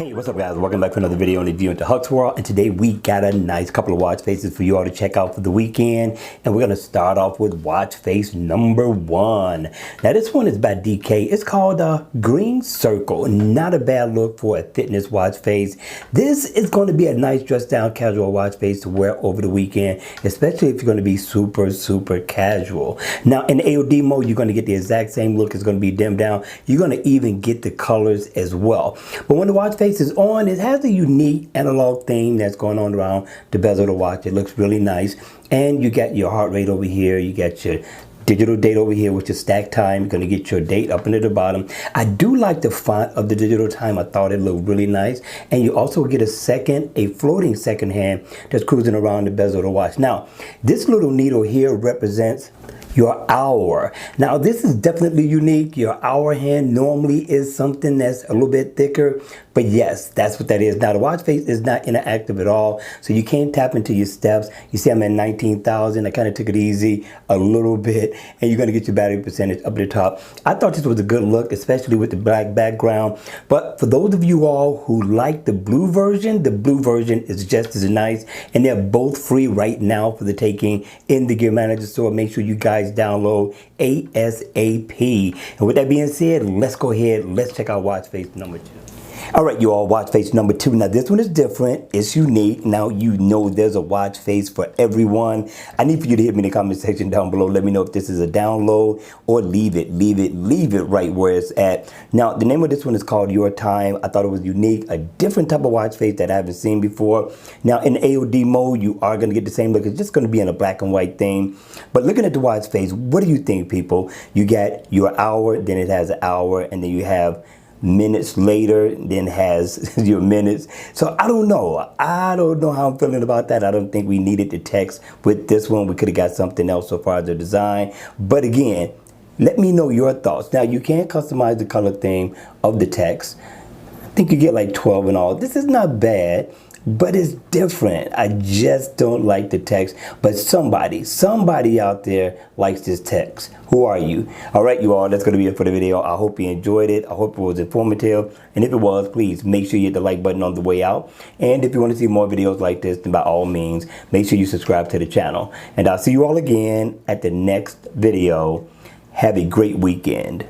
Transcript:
Hey, what's up guys? Welcome back to another video on the View into Huck's World, and today we got a nice couple of watch faces for you all to check out for the weekend, and we're going to start off with watch face number 1. Now this one is by DK. It's called a Green Circle. Not a bad look for a fitness watch face. This is going to be a nice dress down casual watch face to wear over the weekend, especially if you're going to be super casual. Now in the AOD mode, you're going to get the exact same look. It's going to be dimmed down. You're going to even get the colors as well. But when the watch face is on, it has a unique analog thing that's going on around the bezel of the watch. It looks really nice, and you got your heart rate over here, you got your digital date over here, which is stacked time. You're going to get your date up into the bottom. I do like the font of the digital time. I thought it looked really nice, and you also get a floating second hand that's cruising around the bezel of the watch. Now this little needle here represents your hour. Now this is definitely unique. Your hour hand normally is something that's a little bit thicker, but yes, that's what that is. Now the watch face is not interactive at all, so you can't tap into your steps. You see I'm at 19,000. I kind of took it easy a little bit, and you're going to get your battery percentage up at the top. I thought this was a good look, especially with the black background. But for those of you all who like the blue version is just as nice, and they're both free right now for the taking in the Gear Manager store. Make sure you guys download ASAP. And with that being said, let's go ahead, let's check out watch face number 2. All right, you all, watch face number 2. Now this one is different, it's unique. Now you know there's a watch face for everyone. I need for you to hit me in the comment section down below. Let me know if this is a download, or leave it right where it's at. Now the name of this one is called Your Time. I thought it was unique, a different type of watch face that I haven't seen before. Now in the AOD mode, you are going to get the same look. It's just going to be in a black and white thing. But looking at the watch face, what do you think, people? You got your hour, then it has an hour, and then you have minutes later, then has your minutes. So I don't know how I'm feeling about that. I don't think we needed the text with this one. We could have got something else so far as the design. But again, let me know your thoughts. Now you can customize the color theme of the text. I think you get like 12 in all. This is not bad, but it's different. I just don't like the text, but somebody out there likes this text. Who are you? All right, you all, that's going to be it for the video. I hope you enjoyed it. I hope it was informative, and if it was, please make sure you hit the like button on the way out. And if you want to see more videos like this, then by all means, make sure you subscribe to the channel. And I'll see you all again at the next video. Have a great weekend.